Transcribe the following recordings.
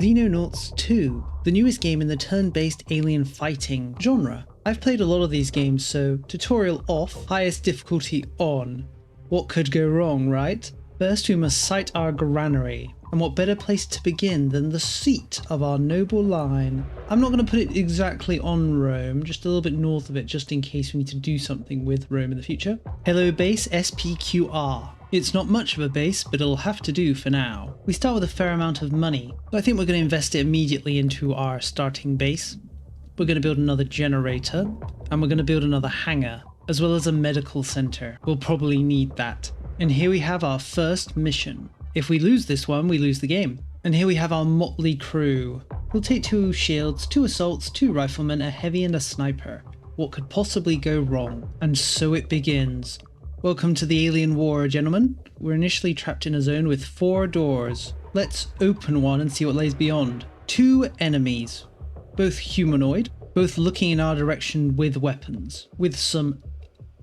Xenonauts 2, the newest game in the turn-based alien fighting genre. I've played a lot of these games, so tutorial off, highest difficulty on. What could go wrong, right? First we must site our granary, and what better place to begin than the seat of our noble line. I'm not going to put it exactly on Rome, just a little bit north of it, just in case we need to do something with Rome in the future. Hello base SPQR. It's not much of a base, but it'll have to do for now. We start with a fair amount of money, but I think we're going to invest it immediately into our starting base. We're going to build another generator, and we're going to build another hangar, as well as a medical center. We'll probably need that. And here we have our first mission. If we lose this one, we lose the game. And here we have our motley crew. We'll take 2 shields, 2 assaults, 2 riflemen, a heavy and a sniper. What could possibly go wrong? And so it begins. Welcome to the alien war, gentlemen. We're initially trapped in a zone with 4 doors. Let's open one and see what lays beyond. 2 enemies, both humanoid, both looking in our direction with weapons, with some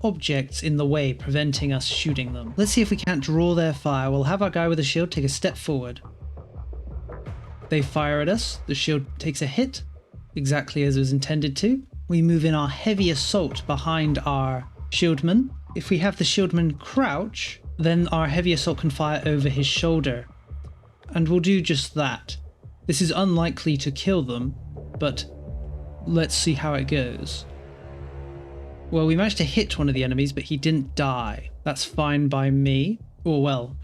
objects in the way preventing us shooting them. Let's see if we can't draw their fire. We'll have our guy with a shield take a step forward. They fire at us. The shield takes a hit, exactly as it was intended to. We move in our heavy assault behind our shieldman. If we have the shieldman crouch, then our heavy assault can fire over his shoulder. And we'll do just that. This is unlikely to kill them, but let's see how it goes. Well, we managed to hit one of the enemies, but he didn't die. That's fine by me. Or well,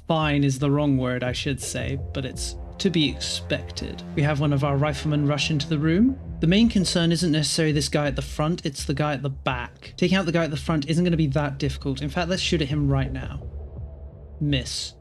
fine is the wrong word, I should say, but it's to be expected. We have one of our riflemen rush into the room. The main concern isn't necessarily this guy at the front, it's the guy at the back. Taking out the guy at the front isn't going to be that difficult. In fact, let's shoot at him right now. Miss.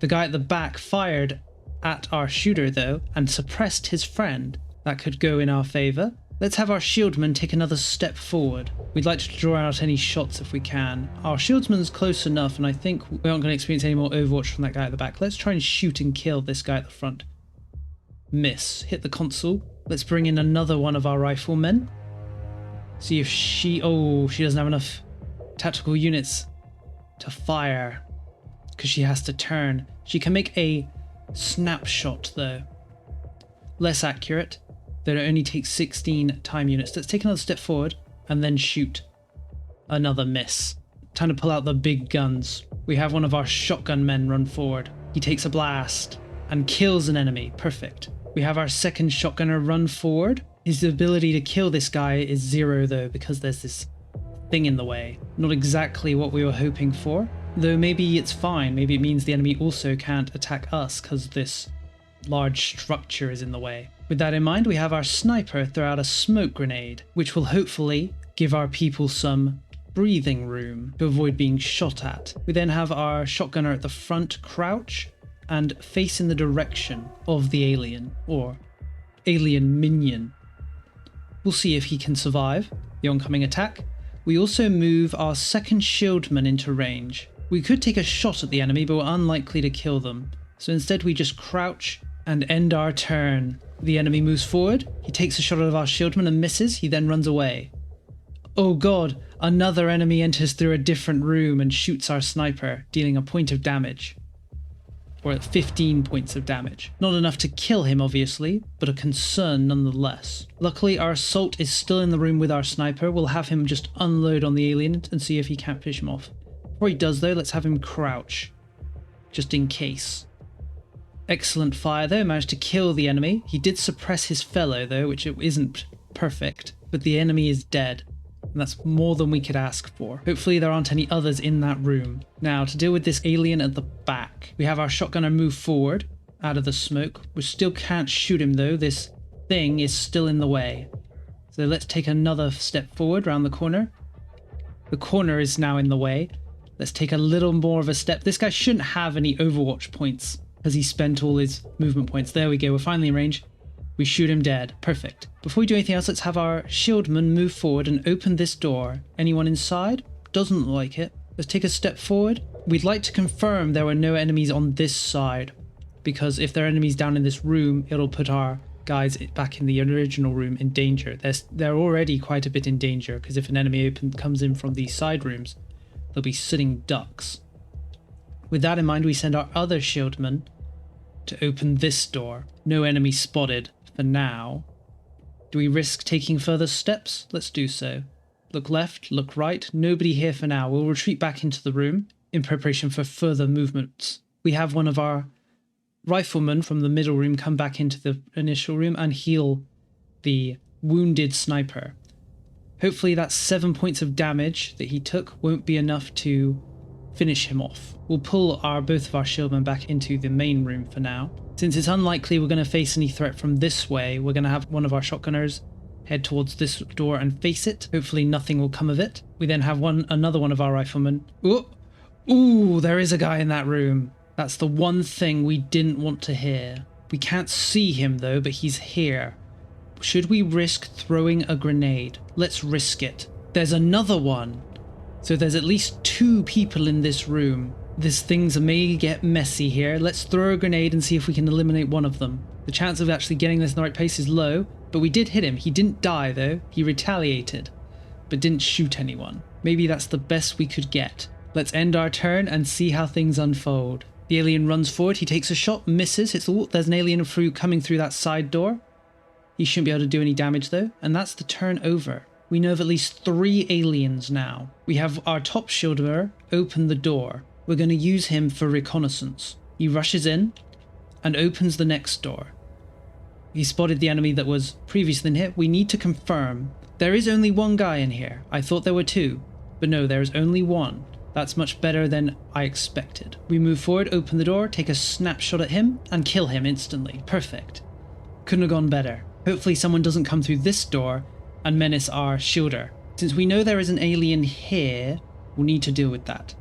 The guy at the back fired at our shooter though, and suppressed his friend. That could go in our favour. Let's have our shieldman take another step forward. We'd like to draw out any shots if we can. Our shieldsman's close enough, and I think we aren't going to experience any more Overwatch from that guy at the back. Let's try and shoot and kill this guy at the front. Miss. Hit the console. Let's bring in another one of our riflemen. See if she doesn't have enough tactical units to fire, because she has to turn. She can make a snapshot though. Less accurate. That it only takes 16 time units. Let's take another step forward and then shoot. Another miss. Time to pull out the big guns. We have one of our shotgun men run forward. He takes a blast and kills an enemy. Perfect. We have our second shotgunner run forward. His ability to kill this guy is 0 though, because there's this thing in the way. Not exactly what we were hoping for, though maybe it's fine. Maybe it means the enemy also can't attack us because this large structure is in the way. With that in mind, we have our sniper throw out a smoke grenade, which will hopefully give our people some breathing room to avoid being shot at. We then have our shotgunner at the front crouch and face in the direction of the alien, or alien minion. We'll see if he can survive the oncoming attack. We also move our second shieldman into range. We could take a shot at the enemy, but we're unlikely to kill them. So instead we just crouch and end our turn. The enemy moves forward. He takes a shot at our shieldman and misses. He then runs away. Oh god, another enemy enters through a different room and shoots our sniper, dealing a point of damage. Or 15 points of damage. Not enough to kill him, obviously, but a concern nonetheless. Luckily, our assault is still in the room with our sniper. We'll have him just unload on the alien and see if he can't finish him off. Before he does though, let's have him crouch, just in case. Excellent fire though, managed to kill the enemy. He did suppress his fellow though, which isn't perfect, but the enemy is dead. And that's more than we could ask for. Hopefully there aren't any others in that room. Now, to deal with this alien at the back, we have our shotgunner move forward out of the smoke. We still can't shoot him though. This thing is still in the way. So let's take another step forward around the corner. The corner is now in the way. Let's take a little more of a step. This guy shouldn't have any Overwatch points because he spent all his movement points. There we go, we're finally in range. We shoot him dead. Perfect. Before we do anything else, let's have our shieldman move forward and open this door. Anyone inside? Doesn't look like it. Let's take a step forward. We'd like to confirm there were no enemies on this side, because if there are enemies down in this room, it'll put our guys back in the original room in danger. They're already quite a bit in danger, because if an enemy comes in from these side rooms, they'll be sitting ducks. With that in mind, we send our other shieldman to open this door. No enemy spotted for now. Do we risk taking further steps? Let's do so. Look left, look right. Nobody here for now. We'll retreat back into the room in preparation for further movements. We have one of our riflemen from the middle room come back into the initial room and heal the wounded sniper. Hopefully that 7 points of damage that he took won't be enough to finish him off. We'll pull both of our shieldmen back into the main room for now. Since it's unlikely we're going to face any threat from this way, we're going to have one of our shotgunners head towards this door and face it. Hopefully nothing will come of it. We then have another one of our riflemen. Ooh, there is a guy in that room. That's the one thing we didn't want to hear. We can't see him though, but he's here. Should we risk throwing a grenade? Let's risk it. There's another one. So there's at least 2 people in this room. Things may get messy here. Let's throw a grenade and see if we can eliminate one of them. The chance of actually getting this in the right place is low, but we did hit him. He didn't die though. He retaliated, but didn't shoot anyone. Maybe that's the best we could get. Let's end our turn and see how things unfold. The alien runs forward. He takes a shot, misses. There's an alien coming through that side door. He shouldn't be able to do any damage though, and that's the turn over. We know of at least 3 aliens now. We have our top shielder open the door. We're going to use him for reconnaissance. He rushes in and opens the next door. He spotted the enemy that was previously hit. We need to confirm. There is only 1 guy in here. I thought there were 2, but no, there is only 1. That's much better than I expected. We move forward, open the door, take a snapshot at him, and kill him instantly. Perfect. Couldn't have gone better. Hopefully someone doesn't come through this door and menace our shielder. Since we know there is an alien here, we'll need to deal with that.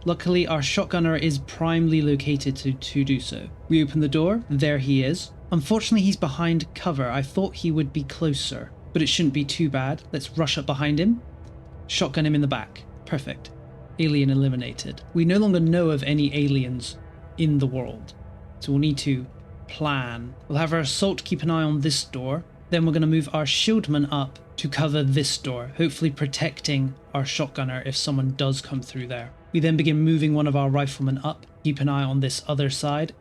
Luckily, our shotgunner is primely located to do so. We open the door. There he is. Unfortunately, he's behind cover. I thought he would be closer, but it shouldn't be too bad. Let's rush up behind him. Shotgun him in the back. Perfect. Alien eliminated. We no longer know of any aliens in the world, so we'll need to plan. We'll have our assault keep an eye on this door. Then we're going to move our shieldman up to cover this door, hopefully protecting our shotgunner if someone does come through there. We then begin moving one of our riflemen up, keep an eye on this other side.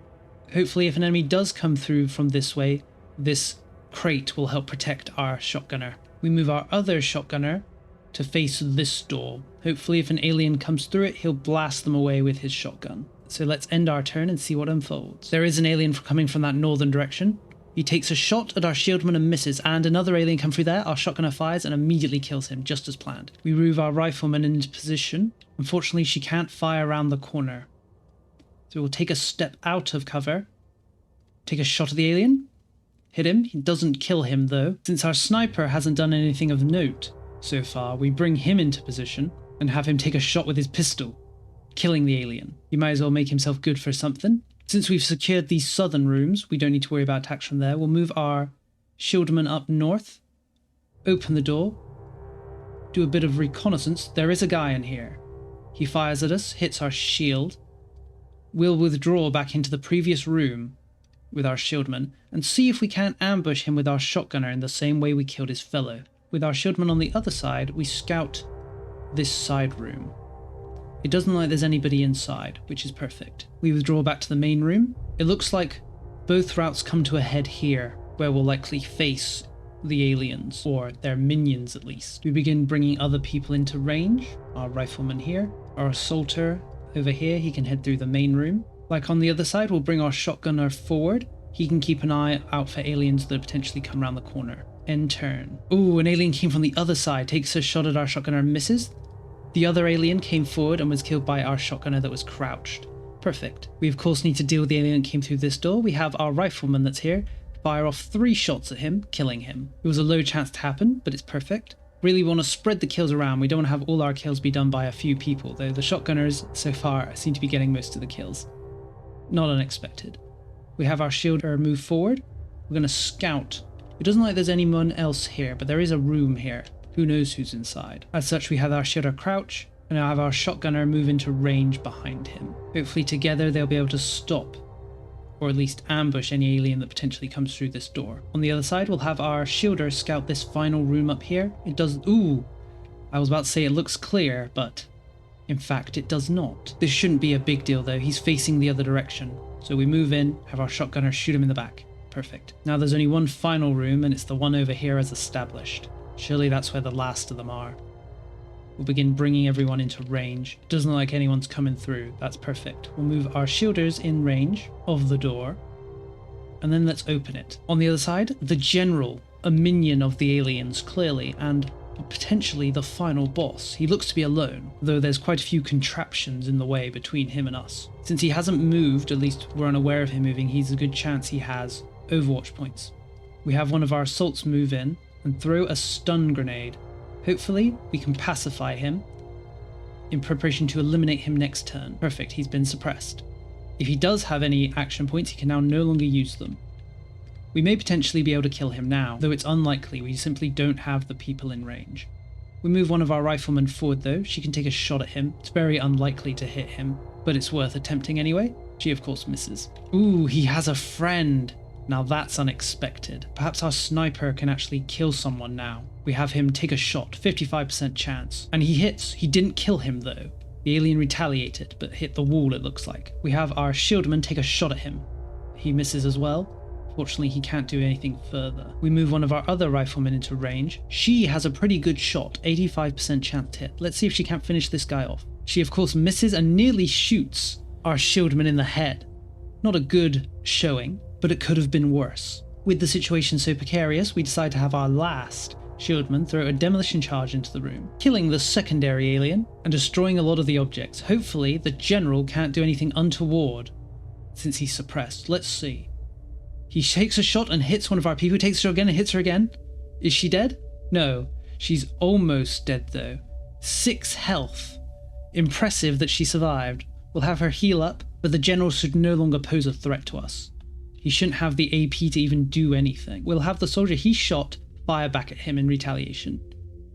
Hopefully if an enemy does come through from this way, this crate will help protect our shotgunner. We move our other shotgunner to face this door. Hopefully if an alien comes through it, he'll blast them away with his shotgun. So let's end our turn and see what unfolds. There is an alien coming from that northern direction. He takes a shot at our shieldman and misses, and another alien comes through there. Our shotgunner fires and immediately kills him, just as planned. We move our rifleman into position. Unfortunately, she can't fire around the corner. So we'll take a step out of cover, take a shot at the alien, hit him. He doesn't kill him though. Since our sniper hasn't done anything of note so far, we bring him into position and have him take a shot with his pistol, killing the alien. He might as well make himself good for something. Since we've secured these southern rooms, we don't need to worry about attacks from there. We'll move our shieldman up north, open the door, do a bit of reconnaissance. There is a guy in here. He fires at us, hits our shield. We'll withdraw back into the previous room with our shieldman and see if we can't ambush him with our shotgunner in the same way we killed his fellow. With our shieldman on the other side, we scout this side room. It doesn't look like there's anybody inside, which is perfect. We withdraw back to the main room. It looks like both routes come to a head here, where we'll likely face the aliens, or their minions at least. We begin bringing other people into range. Our rifleman here, our assaulter over here, he can head through the main room. Like on the other side, we'll bring our shotgunner forward. He can keep an eye out for aliens that potentially come around the corner. End turn. Ooh, an alien came from the other side, takes a shot at our shotgunner and misses. The other alien came forward and was killed by our shotgunner that was crouched. Perfect. We of course need to deal with the alien that came through this door. We have our rifleman that's here. Fire off 3 shots at him, killing him. It was a low chance to happen, but it's perfect. Really want to spread the kills around. We don't want to have all our kills be done by a few people, though the shotgunners so far seem to be getting most of the kills. Not unexpected. We have our shielder move forward. We're going to scout. It doesn't look like there's anyone else here, but there is a room here. Who knows who's inside? As such, we have our shielder crouch, and now have our shotgunner move into range behind him. Hopefully together they'll be able to stop, or at least ambush any alien that potentially comes through this door. On the other side, we'll have our shielder scout this final room up here. It does, ooh, I was about to say it looks clear, but in fact it does not. This shouldn't be a big deal though, he's facing the other direction. So we move in, have our shotgunner shoot him in the back. Perfect. Now there's only one final room, and it's the one over here as established. Surely that's where the last of them are. We'll begin bringing everyone into range. Doesn't look like anyone's coming through. That's perfect. We'll move our shielders in range of the door, and then let's open it. On the other side, the general, a minion of the aliens, clearly, and potentially the final boss. He looks to be alone, though there's quite a few contraptions in the way between him and us. Since he hasn't moved, at least we're unaware of him moving, he's a good chance he has Overwatch points. We have one of our assaults move in and throw a stun grenade. Hopefully, we can pacify him in preparation to eliminate him next turn. Perfect, he's been suppressed. If he does have any action points, he can now no longer use them. We may potentially be able to kill him now, though it's unlikely, we simply don't have the people in range. We move one of our riflemen forward though, she can take a shot at him. It's very unlikely to hit him, but it's worth attempting anyway. She of course misses. Ooh, he has a friend! Now that's unexpected. Perhaps our sniper can actually kill someone now. We have him take a shot, 55% chance. And he hits. He didn't kill him though. The alien retaliated, but hit the wall it looks like. We have our shieldman take a shot at him. He misses as well. Fortunately, he can't do anything further. We move one of our other riflemen into range. She has a pretty good shot, 85% chance hit. Let's see if she can't finish this guy off. She of course misses and nearly shoots our shieldman in the head. Not a good showing, but it could have been worse. With the situation so precarious, we decide to have our last shieldman throw a demolition charge into the room, killing the secondary alien and destroying a lot of the objects. Hopefully, the general can't do anything untoward since he's suppressed. Let's see. He takes a shot and hits one of our people, takes a shot again and hits her again. Is she dead? No. She's almost dead though. 6 health. Impressive that she survived. We'll have her heal up, but the general should no longer pose a threat to us. He shouldn't have the AP to even do anything. We'll have the soldier he shot fire back at him in retaliation.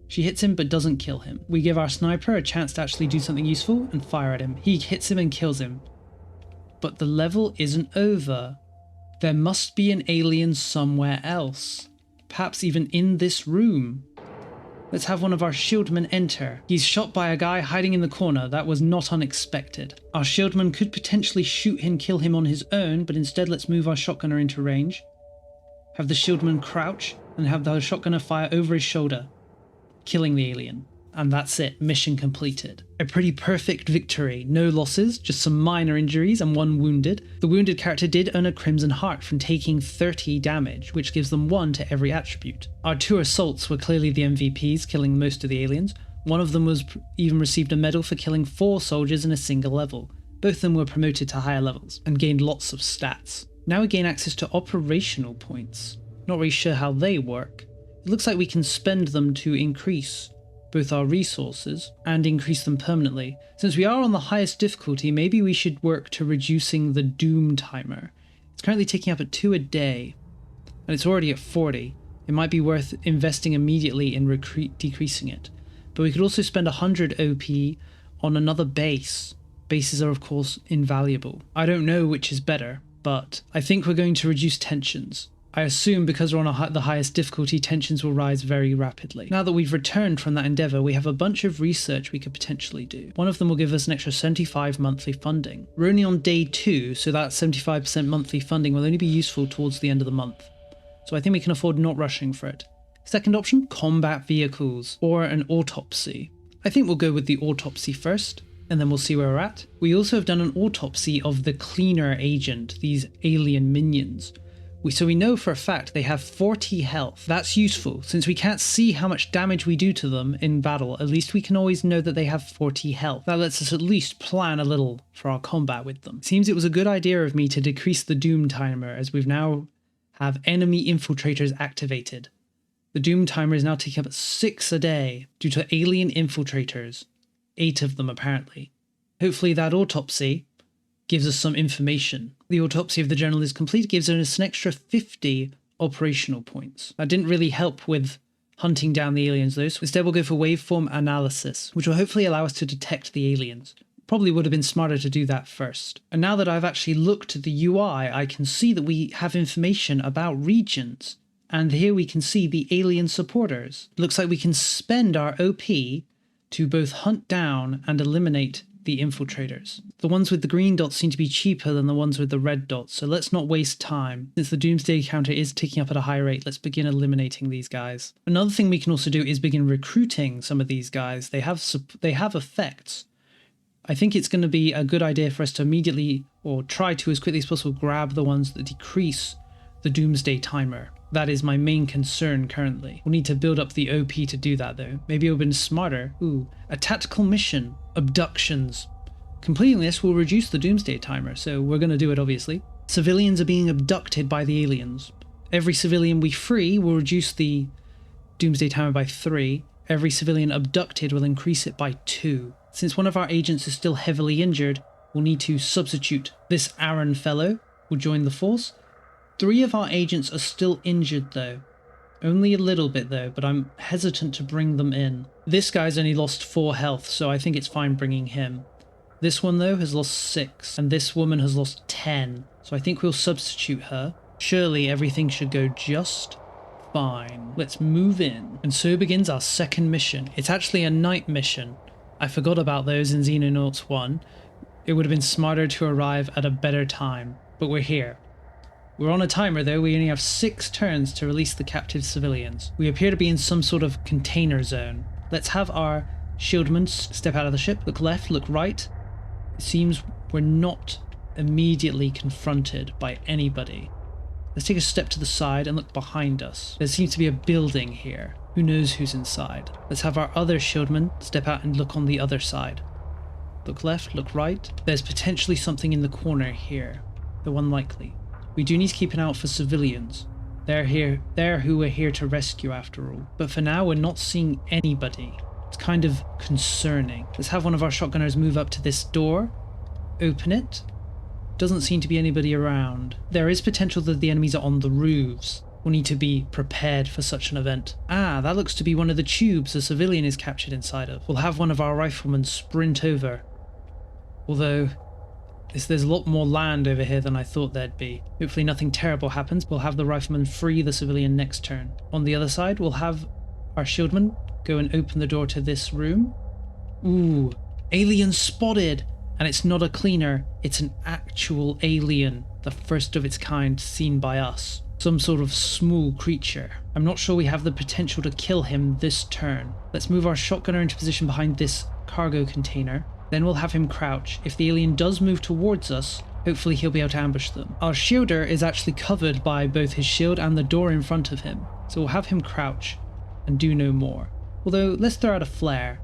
She hits him but doesn't kill him. We give our sniper a chance to actually do something useful and fire at him. He hits him and kills him. But the level isn't over. There must be an alien somewhere else. Perhaps even in this room. Let's have one of our shieldmen enter. He's shot by a guy hiding in the corner. That was not unexpected. Our shieldman could potentially shoot and kill him on his own, but instead let's move our shotgunner into range. Have the shieldman crouch and have the shotgunner fire over his shoulder, killing the alien. And that's it, mission completed. A pretty perfect victory. No losses, just some minor injuries and 1 wounded. The wounded character did earn a Crimson Heart from taking 30 damage, which gives them 1 to every attribute. Our 2 assaults were clearly the MVPs, killing most of the aliens. One of them was even received a medal for killing 4 soldiers in a single level. Both of them were promoted to higher levels and gained lots of stats. Now we gain access to operational points. Not really sure how they work. It looks like we can spend them to increase both our resources and increase them permanently. Since we are on the highest difficulty, maybe we should work to reducing the doom timer. It's currently ticking up at 2 a day, and it's already at 40. It might be worth investing immediately in decreasing it. But we could also spend 100 OP on another base. Bases are of course invaluable. I don't know which is better, but I think we're going to reduce tensions. I assume because we're on the highest difficulty, tensions will rise very rapidly. Now that we've returned from that endeavour, we have a bunch of research we could potentially do. One of them will give us an extra 75 monthly funding. We're only on day 2, so that 75% monthly funding will only be useful towards the end of the month. So I think we can afford not rushing for it. Second option, combat vehicles, or an autopsy. I think we'll go with the autopsy first, and then we'll see where we're at. We also have done an autopsy of the cleaner agent, these alien minions. So we know for a fact they have 40 health. That's useful. Since we can't see how much damage we do to them in battle, at least we can always know that they have 40 health. That lets us at least plan a little for our combat with them. It seems it was a good idea of me to decrease the doom timer, as we've now have enemy infiltrators activated. The doom timer is now taking up at 6 a day due to alien infiltrators. 8 of them apparently. Hopefully that autopsy gives us some information. The autopsy of the general is complete, gives us an extra 50 operational points. That didn't really help with hunting down the aliens though, so instead we'll go for waveform analysis, which will hopefully allow us to detect the aliens. Probably would have been smarter to do that first. And now that I've actually looked at the UI, I can see that we have information about regions. And here we can see the alien supporters. It looks like we can spend our OP to both hunt down and eliminate the infiltrators. The ones with the green dots seem to be cheaper than the ones with the red dots, so let's not waste time. Since the doomsday counter is ticking up at a high rate, let's begin eliminating these guys. Another thing we can also do is begin recruiting some of these guys. They have effects. I think it's going to be a good idea for us to immediately, or try to as quickly as possible, grab the ones that decrease the doomsday timer. That is my main concern currently. We'll need to build up the OP to do that though. Maybe it would have been smarter. Ooh, a tactical mission. Abductions. Completing this will reduce the doomsday timer, so we're going to do it obviously. Civilians are being abducted by the aliens. Every civilian we free will reduce the doomsday timer by 3. Every civilian abducted will increase it by 2. Since one of our agents is still heavily injured, we'll need to substitute. This Aaron fellow will join the force. 3 of our agents are still injured though. Only a little bit though, but I'm hesitant to bring them in. This guy's only lost 4 health, so I think it's fine bringing him. This one though has lost 6, and this woman has lost 10, so I think we'll substitute her. Surely everything should go just fine. Let's move in. And so begins our second mission. It's actually a night mission. I forgot about those in Xenonauts 1. It would have been smarter to arrive at a better time, but we're here. We're on a timer though, we only have 6 turns to release the captive civilians. We appear to be in some sort of container zone. Let's have our shieldmen step out of the ship, look left, look right. It seems we're not immediately confronted by anybody. Let's take a step to the side and look behind us. There seems to be a building here. Who knows who's inside? Let's have our other shieldmen step out and look on the other side. Look left, look right. There's potentially something in the corner here, though unlikely. We do need to keep an eye out for civilians. They're who we're here to rescue after all. But for now, we're not seeing anybody. It's kind of concerning. Let's have one of our shotgunners move up to this door. Open it. Doesn't seem to be anybody around. There is potential that the enemies are on the roofs. We'll need to be prepared for such an event. Ah, that looks to be one of the tubes a civilian is captured inside of. We'll have one of our riflemen sprint over. Although there's a lot more land over here than I thought there'd be. Hopefully nothing terrible happens. We'll have the rifleman free the civilian next turn. On the other side, we'll have our shieldman go and open the door to this room. Ooh, alien spotted! And it's not a cleaner, it's an actual alien. The first of its kind seen by us. Some sort of small creature. I'm not sure we have the potential to kill him this turn. Let's move our shotgunner into position behind this cargo container. Then we'll have him crouch. If the alien does move towards us, hopefully he'll be able to ambush them. Our shielder is actually covered by both his shield and the door in front of him. So we'll have him crouch and do no more. Although, let's throw out a flare.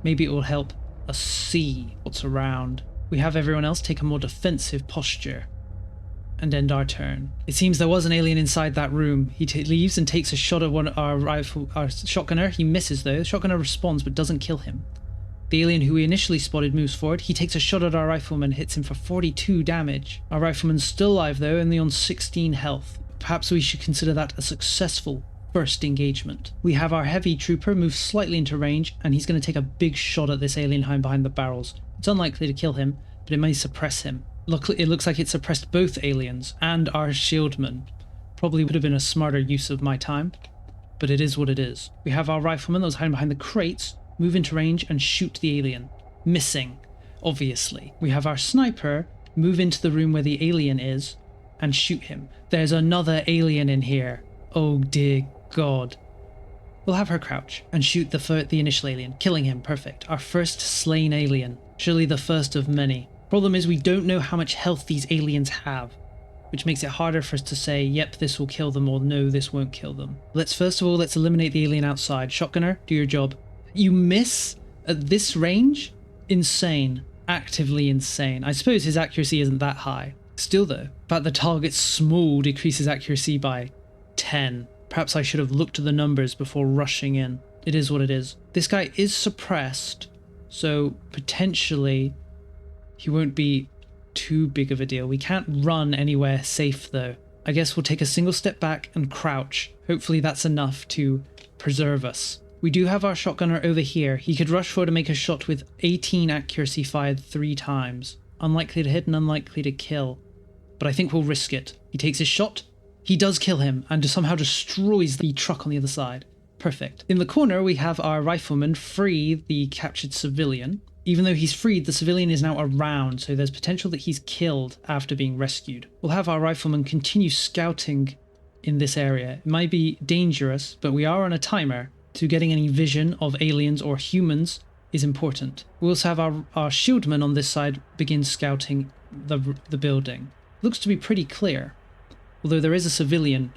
Maybe it will help us see what's around. We have everyone else take a more defensive posture and end our turn. It seems there was an alien inside that room. He leaves and takes a shot at our shotgunner. He misses though. The shotgunner responds but doesn't kill him. The alien who we initially spotted moves forward. He takes a shot at our rifleman, hits him for 42 damage. Our rifleman's still alive though, only on 16 health. Perhaps we should consider that a successful first engagement. We have our heavy trooper move slightly into range, and he's going to take a big shot at this alien hiding behind the barrels. It's unlikely to kill him, but it may suppress him. Luckily, it looks like it suppressed both aliens and our shieldman. Probably would have been a smarter use of my time, but it is what it is. We have our rifleman that was hiding behind the crates, move into range and shoot the alien. Missing, obviously. We have our sniper move into the room where the alien is and shoot him. There's another alien in here. Oh dear God. We'll have her crouch and shoot the initial alien, killing him. Perfect. Our first slain alien. Surely the first of many. Problem is we don't know how much health these aliens have, which makes it harder for us to say, yep, this will kill them, or no, this won't kill them. Let's eliminate the alien outside. Shotgunner, do your job. You miss at this range? Insane. Actively insane. I suppose his accuracy isn't that high. Still though, the fact the target's small decreases accuracy by 10. Perhaps I should have looked at the numbers before rushing in. It is what it is. This guy is suppressed, so potentially he won't be too big of a deal. We can't run anywhere safe though. I guess we'll take a single step back and crouch. Hopefully that's enough to preserve us. We do have our shotgunner over here. He could rush forward and make a shot with 18 accuracy fired 3 times. Unlikely to hit and unlikely to kill. But I think we'll risk it. He takes his shot. He does kill him and somehow destroys the truck on the other side. Perfect. In the corner we have our rifleman free the captured civilian. Even though he's freed, the civilian is now around, so there's potential that he's killed after being rescued. We'll have our rifleman continue scouting in this area. It might be dangerous, but we are on a timer, so getting any vision of aliens or humans is important. We'll also have our shieldman on this side begin scouting the building. Looks to be pretty clear, although there is a civilian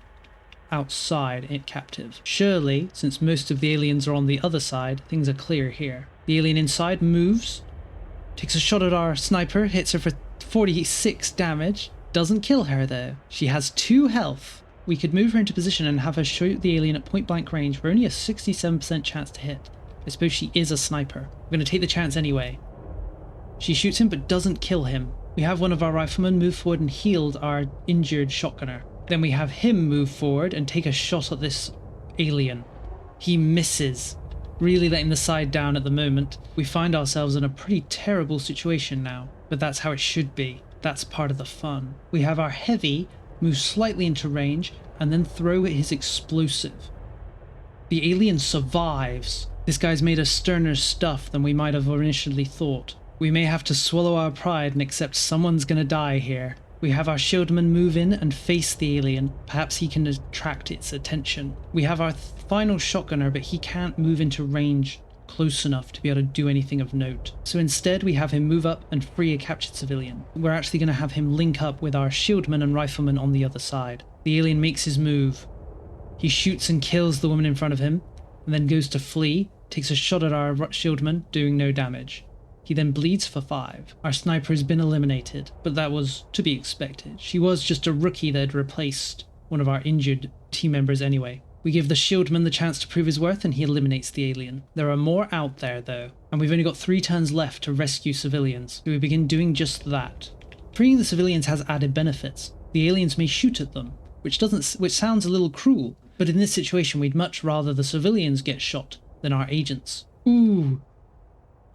outside captive. Surely, since most of the aliens are on the other side, things are clear here. The alien inside moves, takes a shot at our sniper, hits her for 46 damage. Doesn't kill her though. She has 2 health. We could move her into position and have her shoot the alien at point blank range for only a 67% chance to hit. I suppose she is a sniper. I'm going to take the chance anyway. She shoots him but doesn't kill him. We have one of our riflemen move forward and healed our injured shotgunner. Then we have him move forward and take a shot at this alien. He misses, really letting the side down at the moment. We find ourselves in a pretty terrible situation now, but that's how it should be. That's part of the fun. We have our heavy move slightly into range and then throw his explosive. The alien survives. This guy's made us sterner stuff than we might have initially thought. We may have to swallow our pride and accept someone's gonna die here. We have our shieldman move in and face the alien. Perhaps he can attract its attention. We have our final shotgunner, but he can't move into range close enough to be able to do anything of note. So instead we have him move up and free a captured civilian. We're actually going to have him link up with our shieldman and rifleman on the other side. The alien makes his move. He shoots and kills the woman in front of him, and then goes to flee, takes a shot at our shieldman, doing no damage. He then bleeds for 5. Our sniper has been eliminated, but that was to be expected. She was just a rookie that had replaced one of our injured team members anyway. We give the shieldman the chance to prove his worth and he eliminates the alien. There are more out there though, and we've only got 3 turns left to rescue civilians. So we begin doing just that. Freeing the civilians has added benefits. The aliens may shoot at them, which sounds a little cruel, but in this situation we'd much rather the civilians get shot than our agents. Ooh!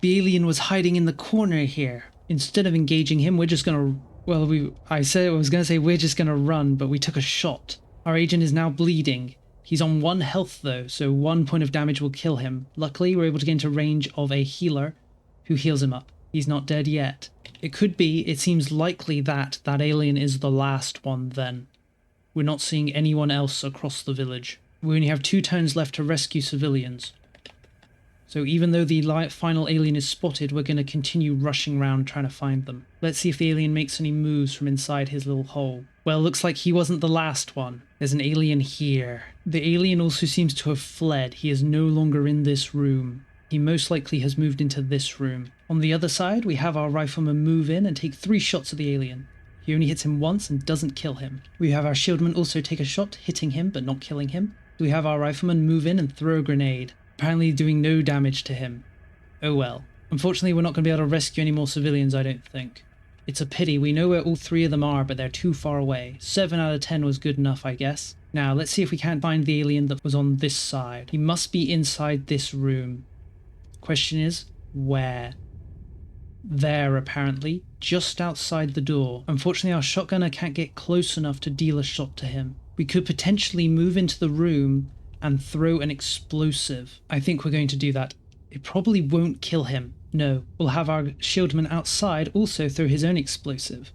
The alien was hiding in the corner here. Instead of engaging him, we're just gonna... Well, I was gonna say we're just gonna run, but we took a shot. Our agent is now bleeding. He's on 1 health though, so 1 point of damage will kill him. Luckily, we're able to get into range of a healer who heals him up. He's not dead yet. It seems likely that that alien is the last one then. We're not seeing anyone else across the village. We only have 2 turns left to rescue civilians. So even though the final alien is spotted, we're going to continue rushing around trying to find them. Let's see if the alien makes any moves from inside his little hole. Well, looks like he wasn't the last one. There's an alien here. The alien also seems to have fled. He is no longer in this room. He most likely has moved into this room. On the other side, we have our rifleman move in and take 3 shots at the alien. He only hits him once and doesn't kill him. We have our shieldman also take a shot, hitting him but not killing him. We have our rifleman move in and throw a grenade, apparently doing no damage to him. Oh well. Unfortunately, we're not going to be able to rescue any more civilians, I don't think. It's a pity. We know where all 3 of them are, but they're too far away. 7 out of 10 was good enough, I guess. Now, let's see if we can't find the alien that was on this side. He must be inside this room. Question is, where? There, apparently. Just outside the door. Unfortunately, our shotgunner can't get close enough to deal a shot to him. We could potentially move into the room and throw an explosive. I think we're going to do that. It probably won't kill him. No, we'll have our shieldman outside also throw his own explosive.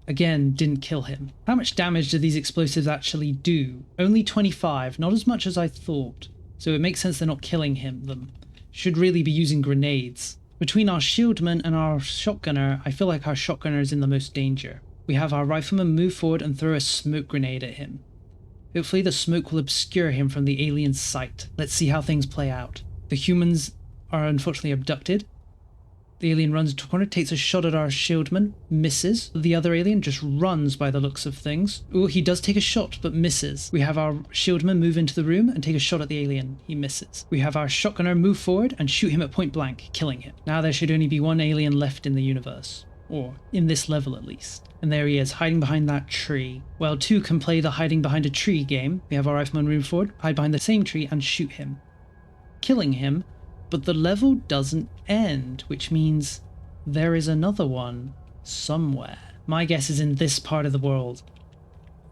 Again, didn't kill him. How much damage do these explosives actually do? Only 25, not as much as I thought. So it makes sense they're not killing them. Should really be using grenades. Between our shieldman and our shotgunner, I feel like our shotgunner is in the most danger. We have our rifleman move forward and throw a smoke grenade at him. Hopefully the smoke will obscure him from the alien's sight. Let's see how things play out. The humans are unfortunately abducted. The alien runs into a corner, takes a shot at our shieldman, misses. The other alien just runs by the looks of things. Oh, he does take a shot, but misses. We have our shieldman move into the room and take a shot at the alien. He misses. We have our shotgunner move forward and shoot him at point blank, killing him. Now there should only be 1 alien left in the universe. Or in this level at least. And there he is, hiding behind that tree. Well, 2 can play the hiding behind a tree game. We have our rifleman move forward, hide behind the same tree and shoot him. Killing him, but the level doesn't end, which means there is another one somewhere. My guess is in this part of the world.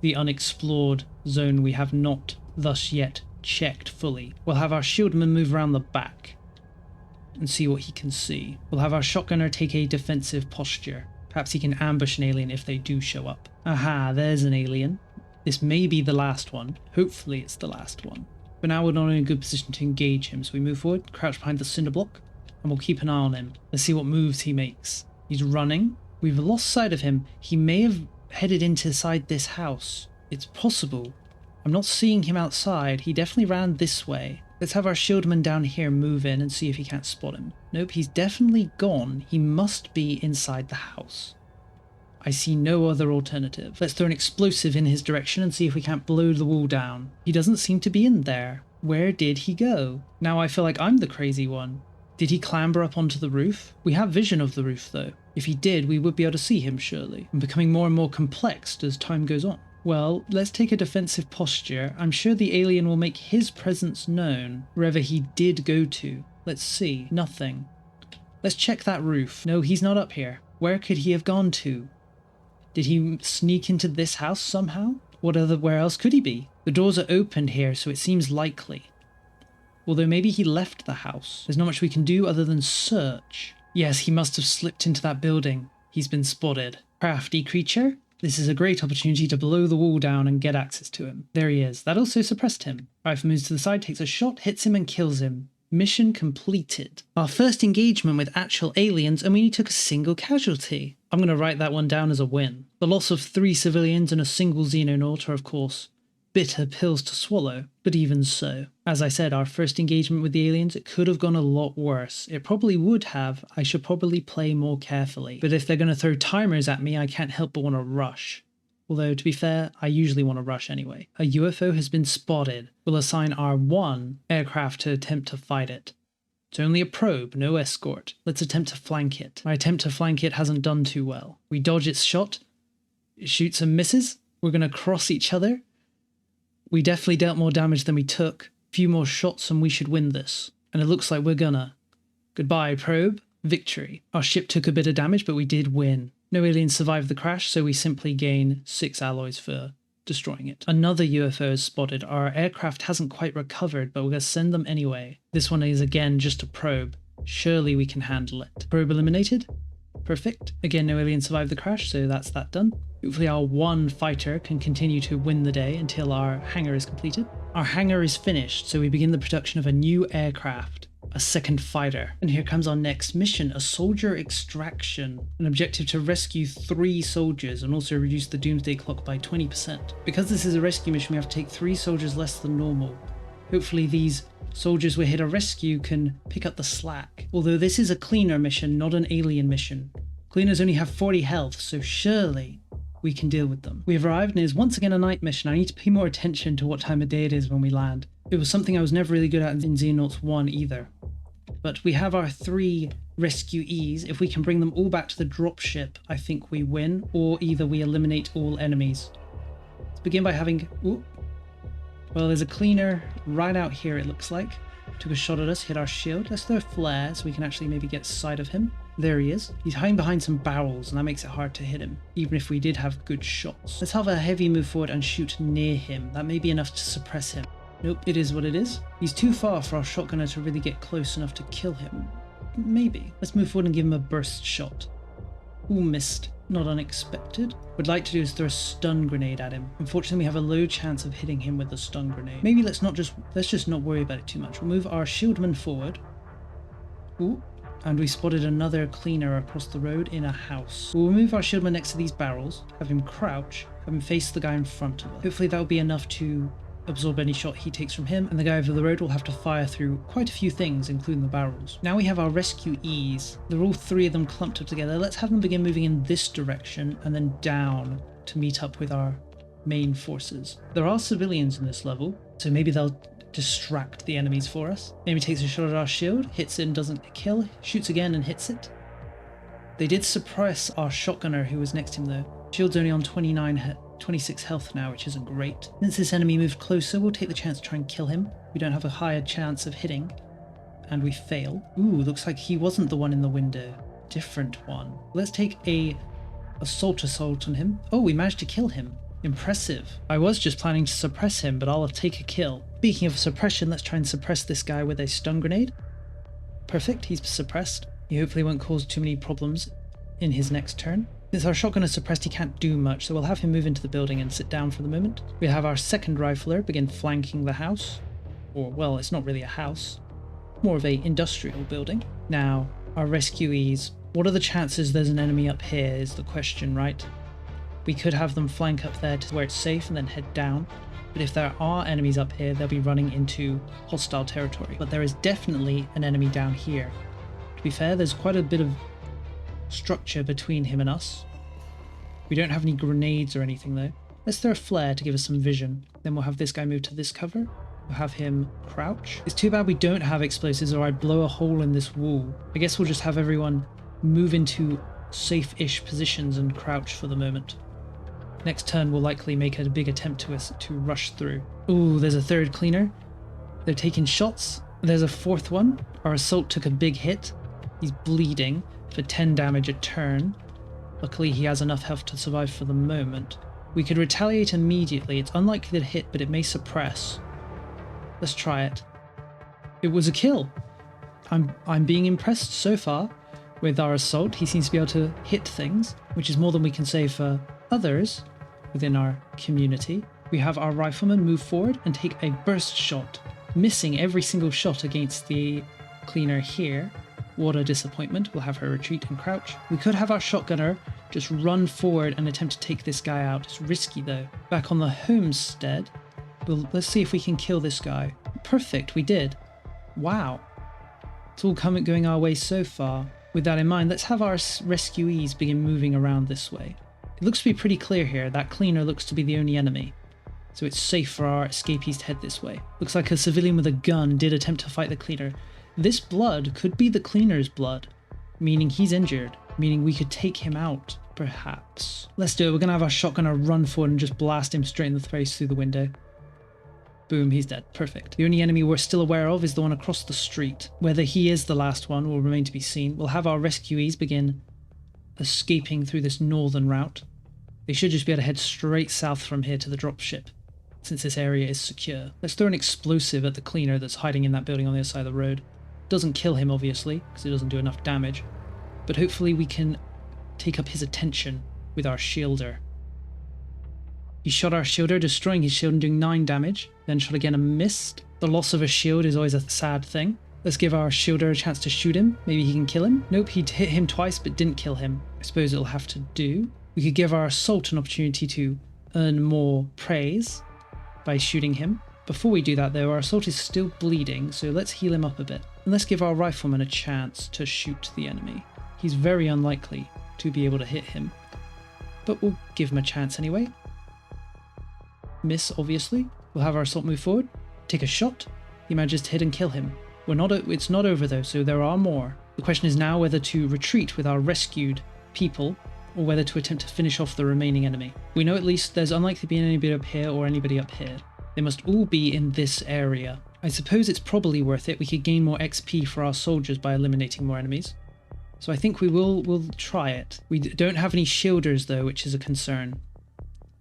The unexplored zone we have not thus yet checked fully. We'll have our shieldman move around the back. and see what he can see. We'll have our shotgunner take a defensive posture. Perhaps he can ambush an alien if they do show up. Aha, there's an alien. This may be the last one. Hopefully it's the last one. But now we're not in a good position to engage him, so we move forward, crouch behind the cinder block, and we'll keep an eye on him. Let's see what moves he makes. He's running. We've lost sight of him. He may have headed inside this house. It's possible. I'm not seeing him outside. He definitely ran this way. Let's have our shieldman down here move in and see if he can't spot him. Nope, he's definitely gone. He must be inside the house. I see no other alternative. Let's throw an explosive in his direction and see if we can't blow the wall down. He doesn't seem to be in there. Where did he go? Now I feel like I'm the crazy one. Did he clamber up onto the roof? We have vision of the roof though. If he did, we would be able to see him surely. I'm becoming more and more complex as time goes on. Well, let's take a defensive posture. I'm sure the alien will make his presence known wherever he did go to. Let's see. Nothing. Let's check that roof. No, he's not up here. Where could he have gone to? Did he sneak into this house somehow? Where else could he be? The doors are opened here, so it seems likely. Although maybe he left the house. There's not much we can do other than search. Yes, he must have slipped into that building. He's been spotted. Crafty creature. This is a great opportunity to blow the wall down and get access to him. There he is. That also suppressed him. Rifle moves to the side, takes a shot, hits him and kills him. Mission completed. Our first engagement with actual aliens, and we only took a single casualty. I'm going to write that one down as a win. The loss of 3 civilians and a single Xenonaut are, of course, bitter pills to swallow, but even so. As I said, our first engagement with the aliens, it could have gone a lot worse. It probably would have. I should probably play more carefully. But if they're going to throw timers at me, I can't help but want to rush. Although, to be fair, I usually want to rush anyway. A UFO has been spotted. We'll assign our 1 aircraft to attempt to fight it. It's only a probe, no escort. Let's attempt to flank it. My attempt to flank it hasn't done too well. We dodge its shot. It shoots and misses. We're going to cross each other. We definitely dealt more damage than we took. A few more shots and we should win this. And it looks like we're gonna. Goodbye, probe. Victory. Our ship took a bit of damage, but we did win. No aliens survived the crash, so we simply gain 6 alloys for destroying it. Another UFO is spotted. Our aircraft hasn't quite recovered, but we're going to send them anyway. This one is again just a probe. Surely we can handle it. Probe eliminated. Perfect. Again, no aliens survived the crash, so that's that done. Hopefully our 1 fighter can continue to win the day until our hangar is completed. Our hangar is finished, so we begin the production of a new aircraft. A 2nd fighter. And here comes our next mission, a soldier extraction. An objective to rescue 3 soldiers and also reduce the doomsday clock by 20%. Because this is a rescue mission, we have to take 3 soldiers less than normal. Hopefully these soldiers we're here to rescue can pick up the slack. Although this is a cleaner mission, not an alien mission. Cleaners only have 40 health, so surely we can deal with them. We have arrived and it is once again a night mission. I need to pay more attention to what time of day it is when we land. It was something I was never really good at in Xenonauts 1 either. But we have our 3 rescuees. If we can bring them all back to the dropship, I think we win, or either we eliminate all enemies. Let's begin by having... Ooh. Well, there's a cleaner right out here, it looks like. Took a shot at us, hit our shield. Let's throw a flare so we can actually maybe get sight of him. There he is. He's hiding behind some barrels, and that makes it hard to hit him, even if we did have good shots. Let's have a heavy move forward and shoot near him. That may be enough to suppress him. Nope, it is what it is. He's too far for our shotgunner to really get close enough to kill him. Maybe. Let's move forward and give him a burst shot. Ooh, missed. Not unexpected. What we'd like to do is throw a stun grenade at him. Unfortunately, we have a low chance of hitting him with the stun grenade. Maybe let's just not worry about it too much. We'll move our shieldman forward. Ooh. And we spotted another cleaner across the road in a house. We'll move our shieldman next to these barrels, have him crouch, have him face the guy in front of us. Hopefully that'll be enough to absorb any shot he takes from him, and the guy over the road will have to fire through quite a few things, including the barrels. Now we have our rescuees. They're all 3 of them clumped up together. Let's have them begin moving in this direction and then down to meet up with our main forces. There are civilians in this level, so maybe they'll distract the enemies for us. Maybe takes a shot at our shield, hits it and doesn't kill, shoots again and hits it. They did suppress our shotgunner who was next to him though. Shield's only on 26 health now, which isn't great. Since this enemy moved closer, we'll take the chance to try and kill him. We don't have a higher chance of hitting, and we fail. Ooh, looks like he wasn't the one in the window. Different one. Let's take a assault on him. Oh, we managed to kill him. Impressive. I was just planning to suppress him, but I'll take a kill. Speaking of suppression, let's try and suppress this guy with a stun grenade. Perfect, he's suppressed. He hopefully won't cause too many problems in his next turn. Since our shotgun is suppressed, he can't do much, so we'll have him move into the building and sit down for the moment. We'll have our second rifler begin flanking the house. Or, well, it's not really a house. More of a industrial building. Now, our rescuees. What are the chances there's an enemy up here is the question, right? We could have them flank up there to where it's safe and then head down. But if there are enemies up here, they'll be running into hostile territory. But there is definitely an enemy down here. To be fair, there's quite a bit of structure between him and us. We don't have any grenades or anything though. Let's throw a flare to give us some vision. Then we'll have this guy move to this cover. We'll have him crouch. It's too bad we don't have explosives or I'd blow a hole in this wall. I guess we'll just have everyone move into safe-ish positions and crouch for the moment. Next turn we'll likely make a big attempt to rush through. Ooh, there's a third cleaner. They're taking shots. There's a fourth one. Our assault took a big hit. He's bleeding for 10 damage a turn. Luckily he has enough health to survive for the moment. We could retaliate immediately. It's unlikely to hit, but it may suppress. Let's try it. It was a kill. I'm being impressed so far with our assault. He seems to be able to hit things, which is more than we can say for others within our community. We have our rifleman move forward and take a burst shot, missing every single shot against the cleaner here. What a disappointment. We'll have her retreat and crouch. We could have our shotgunner just run forward and attempt to take this guy out. It's risky though. Back on the homestead, let's see if we can kill this guy. Perfect, we did. Wow. It's all going our way so far. With that in mind, let's have our rescuees begin moving around this way. It looks to be pretty clear here. That cleaner looks to be the only enemy. So it's safe for our escapees to head this way. Looks like a civilian with a gun did attempt to fight the cleaner. This blood could be the cleaner's blood, meaning he's injured, meaning we could take him out, perhaps. Let's do it. We're going to have our shotgunner run forward and just blast him straight in the face through the window. Boom, he's dead. Perfect. The only enemy we're still aware of is the one across the street. Whether he is the last one will remain to be seen. We'll have our rescuees begin escaping through this northern route. They should just be able to head straight south from here to the dropship, since this area is secure. Let's throw an explosive at the cleaner that's hiding in that building on the other side of the road. Doesn't kill him, obviously, because it doesn't do enough damage. But hopefully we can take up his attention with our shielder. He shot our shielder, destroying his shield and doing 9 damage. Then shot again and missed. The loss of a shield is always a sad thing. Let's give our shielder a chance to shoot him. Maybe he can kill him. Nope, he hit him twice but didn't kill him. I suppose it'll have to do. We could give our assault an opportunity to earn more praise by shooting him. Before we do that though, our assault is still bleeding, so let's heal him up a bit. And let's give our rifleman a chance to shoot the enemy. He's very unlikely to be able to hit him, but we'll give him a chance anyway. Miss, obviously. We'll have our assault move forward, take a shot. He manages to hit and kill him. It's not over though, so there are more. The question is now whether to retreat with our rescued people or whether to attempt to finish off the remaining enemy. We know at least there's unlikely to be anybody up here or anybody up here. They must all be in this area. I suppose it's probably worth it. We could gain more XP for our soldiers by eliminating more enemies. So I think we'll try it. We don't have any shielders though, which is a concern,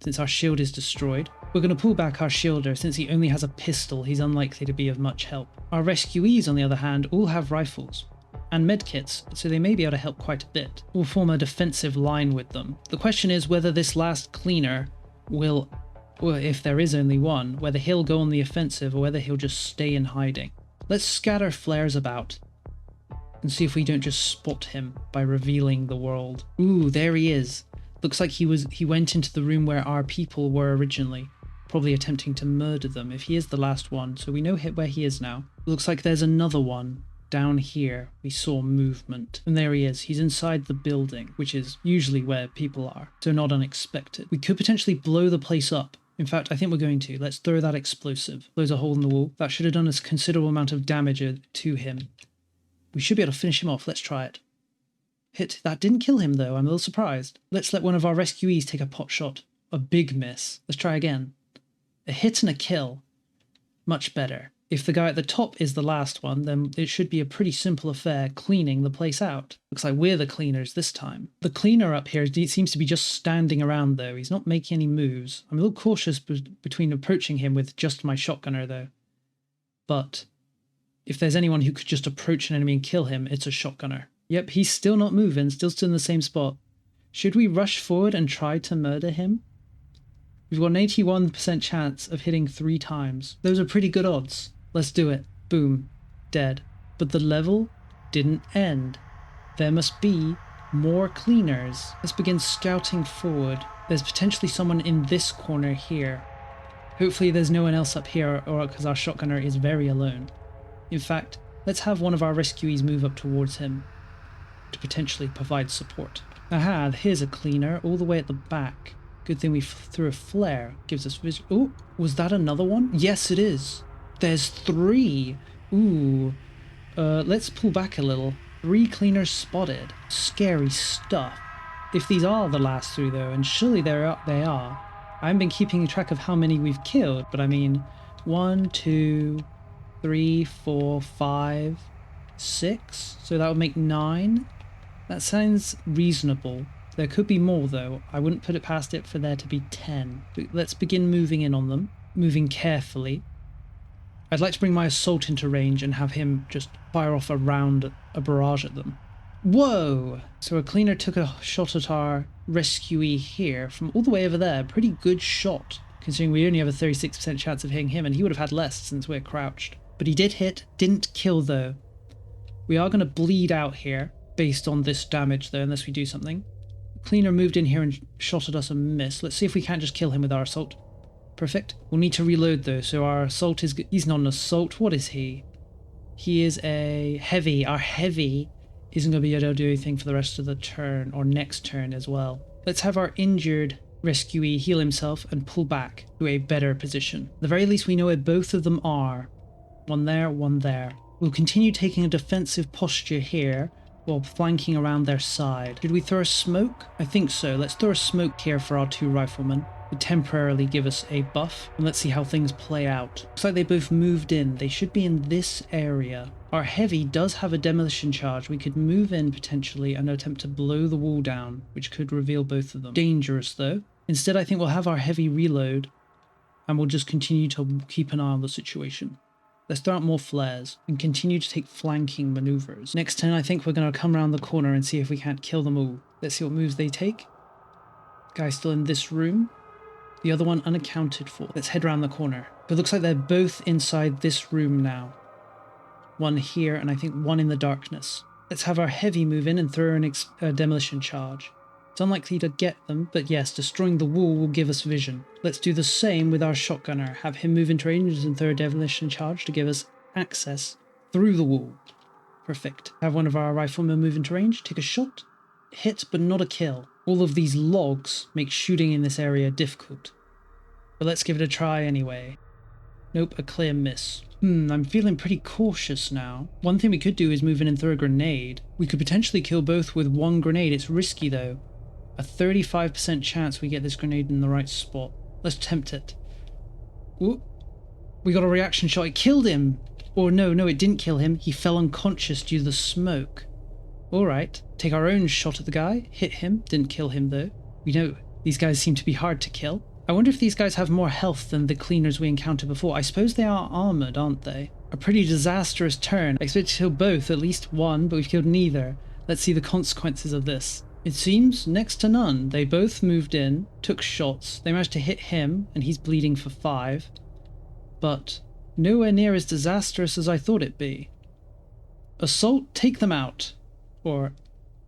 since our shield is destroyed. We're going to pull back our shielder. Since he only has a pistol, he's unlikely to be of much help. Our rescuees, on the other hand, all have rifles and medkits, so they may be able to help quite a bit. We'll form a defensive line with them. The question is whether this last cleaner will, well, if there is only one, whether he'll go on the offensive or whether he'll just stay in hiding. Let's scatter flares about and see if we don't just spot him by revealing the world. Ooh, there he is. Looks like he went into the room where our people were originally, probably attempting to murder them, if he is the last one, so we know where he is now. Looks like there's another one down here. We saw movement, and there he is. He's inside the building, which is usually where people are, so not unexpected. We could potentially blow the place up. In fact, I think we're going to. Let's throw that explosive. Blows a hole in the wall. That should have done a considerable amount of damage to him. We should be able to finish him off. Let's try it. Hit. That didn't kill him though. I'm a little surprised. Let's let one of our rescuees take a pot shot. A big miss. Let's try again. A hit and a kill. Much better. If the guy at the top is the last one, then it should be a pretty simple affair cleaning the place out. Looks like we're the cleaners this time. The cleaner up here seems to be just standing around though. He's not making any moves. I'm a little cautious between approaching him with just my shotgunner though. But If there's anyone who could just approach an enemy and kill him, it's a shotgunner. Yep, he's still not moving, still stood in the same spot. Should we rush forward and try to murder him? We've got an 81% chance of hitting 3 times. Those are pretty good odds. Let's do it. Boom. Dead. But the level didn't end. There must be more cleaners. Let's begin scouting forward. There's potentially someone in this corner here. Hopefully there's no one else up here, or because our shotgunner is very alone. In fact, let's have one of our rescuees move up towards him to potentially provide support. Aha, here's a cleaner all the way at the back. Good thing we threw a flare. Gives us vision. Oh, was that another one? Yes, it is. There's 3. Ooh. Let's pull back a little. 3 cleaners spotted. Scary stuff. If these are the last 3 though, and surely they are. I haven't been keeping track of how many we've killed, but I mean 1, 2, 3, 4, 5, 6. So that would make 9. That sounds reasonable. There could be more though. I wouldn't put it past it for there to be 10. But let's begin moving in on them. Moving carefully. I'd like to bring my assault into range and have him just fire off a barrage at them. Whoa! So a cleaner took a shot at our rescuee here from all the way over there. Pretty good shot, considering we only have a 36% chance of hitting him, and he would have had less since we're crouched. But he did hit, didn't kill though. We are going to bleed out here based on this damage though, unless we do something. The cleaner moved in here and shot at us and missed. Let's see if we can't just kill him with our assault. Perfect. We'll need to reload though, so our assault is... He's not an assault. What is he? He is a heavy. Our heavy isn't going to be able to do anything for the rest of the turn, or next turn as well. Let's have our injured rescuee heal himself and pull back to a better position. At the very least we know where both of them are. One there, one there. We'll continue taking a defensive posture here while flanking around their side. Should we throw a smoke? I think so. Let's throw a smoke here for our 2 riflemen. To temporarily give us a buff, and let's see how things play out. Looks like they both moved in. They should be in this area. Our heavy does have a demolition charge. We could move in potentially and attempt to blow the wall down, which could reveal both of them. Dangerous though. Instead, I think we'll have our heavy reload and we'll just continue to keep an eye on the situation. Let's throw out more flares and continue to take flanking maneuvers. Next turn, I think we're going to come around the corner and see if we can't kill them all. Let's see what moves they take. Guy's still in this room. The other one unaccounted for. Let's head around the corner. But it looks like they're both inside this room now. One here, and I think one in the darkness. Let's have our heavy move in and throw a demolition charge. It's unlikely to get them, but yes, destroying the wall will give us vision. Let's do the same with our shotgunner. Have him move into range and throw a demolition charge to give us access through the wall. Perfect. Have one of our riflemen move into range, take a shot. Hit, but not a kill. All of these logs make shooting in this area difficult. But let's give it a try anyway. Nope, a clear miss. I'm feeling pretty cautious now. One thing we could do is move in and throw a grenade. We could potentially kill both with 1 grenade. It's risky though. A 35% chance we get this grenade in the right spot. Let's attempt it. Ooh. We got a reaction shot. It killed him! Or no, it didn't kill him. He fell unconscious due to the smoke. Alright, take our own shot at the guy, hit him, didn't kill him though. We know these guys seem to be hard to kill. I wonder if these guys have more health than the cleaners we encountered before. I suppose they are armoured, aren't they? A pretty disastrous turn. I expect to kill both, at least one, but we've killed neither. Let's see the consequences of this. It seems next to none. They both moved in, took shots, they managed to hit him, and he's bleeding for 5. But nowhere near as disastrous as I thought it'd be. Assault, take them out. Or,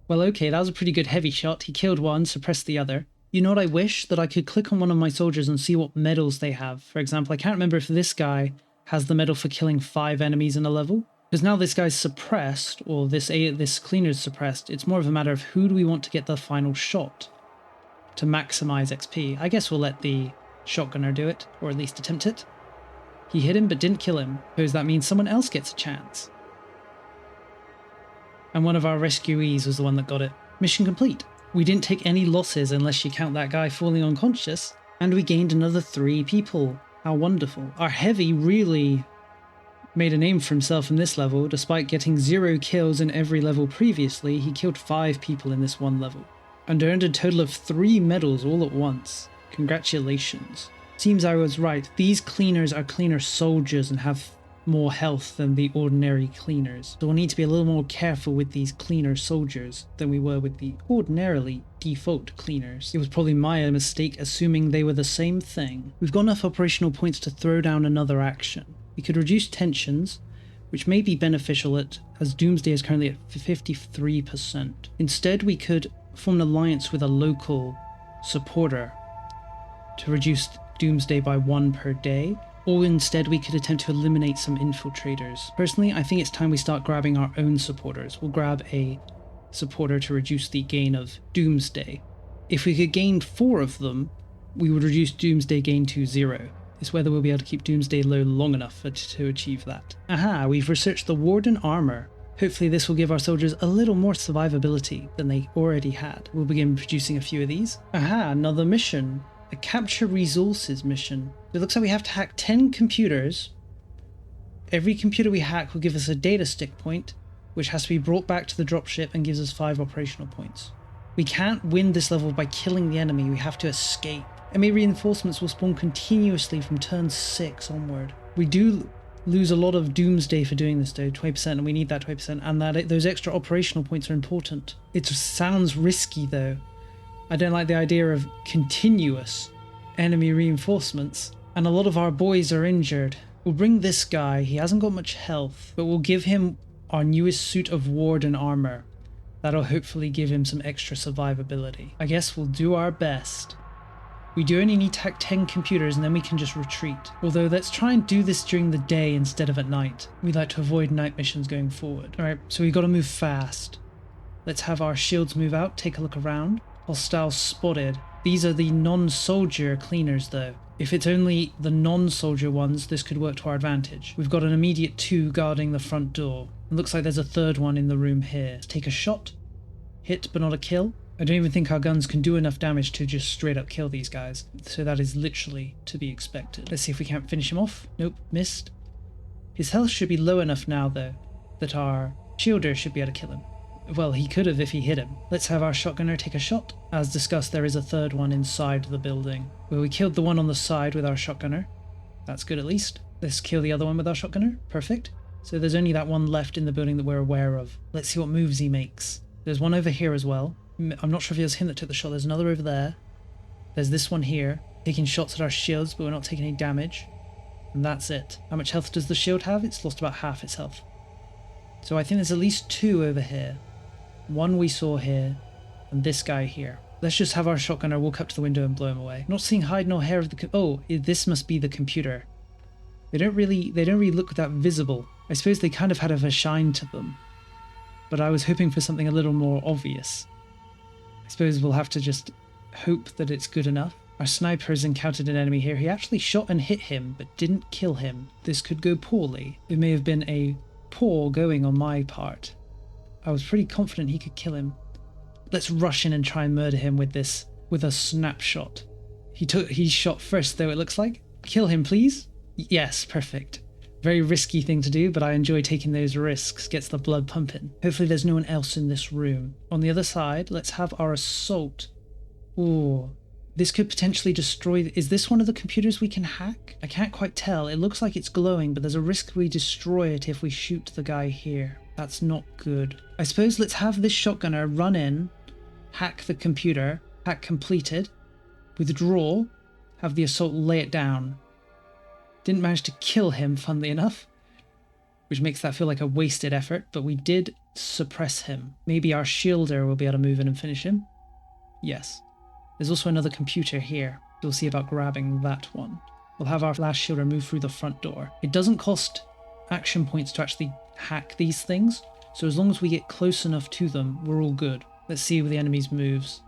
well, okay, that was a pretty good heavy shot. He killed one, suppressed the other. You know what I wish? That I could click on one of my soldiers and see what medals they have. For example, I can't remember if this guy has the medal for killing 5 enemies in a level. Because now this guy's suppressed, or this cleaner's suppressed, it's more of a matter of who do we want to get the final shot to maximize XP. I guess we'll let the shotgunner do it, or at least attempt it. He hit him but didn't kill him. Suppose that means someone else gets a chance. And one of our rescuees was the one that got it. Mission complete. We didn't take any losses unless you count that guy falling unconscious, and we gained another 3 people. How wonderful. Our heavy really made a name for himself in this level. Despite getting 0 kills in every level previously, he killed 5 people in this one level, and earned a total of 3 medals all at once. Congratulations. Seems I was right. These cleaners are cleaner soldiers and have more health than the ordinary cleaners. So we'll need to be a little more careful with these cleaner soldiers than we were with the ordinarily default cleaners. It was probably my mistake assuming they were the same thing. We've got enough operational points to throw down another action. We could reduce tensions, which may be beneficial as Doomsday is currently at 53%. Instead, we could form an alliance with a local supporter to reduce Doomsday by 1 per day, or instead we could attempt to eliminate some infiltrators. Personally, I think it's time we start grabbing our own supporters. We'll grab a supporter to reduce the gain of Doomsday. If we could gain 4 of them, we would reduce Doomsday gain to 0. It's whether we'll be able to keep Doomsday low long enough to achieve that. Aha, we've researched the Warden armor. Hopefully this will give our soldiers a little more survivability than they already had. We'll begin producing a few of these. Aha, another mission. A capture resources mission. It looks like we have to hack 10 computers. Every computer we hack will give us a data stick point, which has to be brought back to the dropship and gives us 5 operational points. We can't win this level by killing the enemy, we have to escape. Enemy reinforcements will spawn continuously from turn 6 onward. We do lose a lot of Doomsday for doing this though, 20%, and we need that 20%, and those extra operational points are important. It sounds risky though. I don't like the idea of continuous enemy reinforcements, and a lot of our boys are injured. We'll bring this guy, he hasn't got much health, but we'll give him our newest suit of Warden armor. That'll hopefully give him some extra survivability. I guess we'll do our best. We do only need to hack 10 computers and then we can just retreat. Although let's try and do this during the day instead of at night. We like to avoid night missions going forward. Alright, so we've got to move fast. Let's have our shields move out, take a look around. Hostiles spotted. These are the non-soldier cleaners though. If it's only the non-soldier ones, this could work to our advantage. We've got an immediate 2 guarding the front door. It looks like there's a 3rd one in the room here. Let's take a shot. Hit but not a kill. I don't even think our guns can do enough damage to just straight up kill these guys. So that is literally to be expected. Let's see if we can't finish him off. Nope, missed. His health should be low enough now though, that our shielder should be able to kill him. Well, he could have if he hit him. Let's have our shotgunner take a shot. As discussed, there is a 3rd one inside the building. Well, we killed the one on the side with our shotgunner. That's good at least. Let's kill the other one with our shotgunner. Perfect. So there's only that one left in the building that we're aware of. Let's see what moves he makes. There's one over here as well. I'm not sure if it was him that took the shot. There's another over there. There's this one here, taking shots at our shields, but we're not taking any damage. And that's it. How much health does the shield have? It's lost about half its health. So I think there's at least 2 over here. One we saw here, and this guy here. Let's just have our shotgunner walk up to the window and blow him away. Not seeing hide nor hair of the oh, this must be the computer. They don't really look that visible. I suppose they kind of had a shine to them. But I was hoping for something a little more obvious. I suppose we'll have to just hope that it's good enough. Our sniper has encountered an enemy here. He actually shot and hit him, but didn't kill him. This could go poorly. It may have been a poor going on my part. I was pretty confident he could kill him. Let's rush in and try and murder him with a snapshot. He shot first though, it looks like. Kill him, please. Yes, perfect. Very risky thing to do, but I enjoy taking those risks. Gets the blood pumping. Hopefully there's no one else in this room. On the other side, let's have our assault. Ooh, this could potentially destroy... Is this one of the computers we can hack? I can't quite tell. It looks like it's glowing, but there's a risk we destroy it if we shoot the guy here. That's not good. I suppose let's have this shotgunner run in, hack the computer, hack completed, withdraw, have the assault lay it down. Didn't manage to kill him, funnily enough, which makes that feel like a wasted effort, but we did suppress him. Maybe our shielder will be able to move in and finish him. Yes. There's also another computer here. We'll see about grabbing that one. We'll have our last shielder move through the front door. It doesn't cost action points to actually hack these things, so as long as we get close enough to them, we're all good. Let's see where the enemy's moves.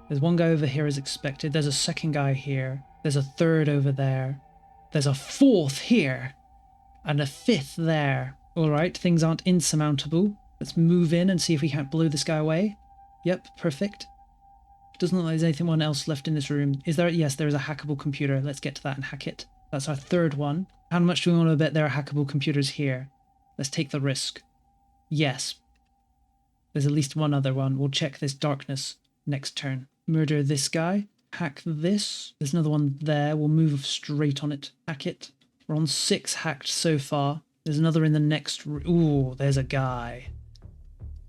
There's one guy over here as expected. There's a second guy here. There's a 3rd over there. There's a 4th here. And a 5th there. Alright, things aren't insurmountable. Let's move in and see if we can't blow this guy away. Yep, perfect. Doesn't look like there's anyone else left in this room. Is there? Yes, there is a hackable computer. Let's get to that and hack it. That's our 3rd one. How much do we want to bet there are hackable computers here? Let's take the risk. Yes. There's at least one other one. We'll check this darkness next turn. Murder this guy. Hack this. There's another one there. We'll move straight on it. Hack it. We're on 6 hacked so far. There's another in the next ooh, there's a guy.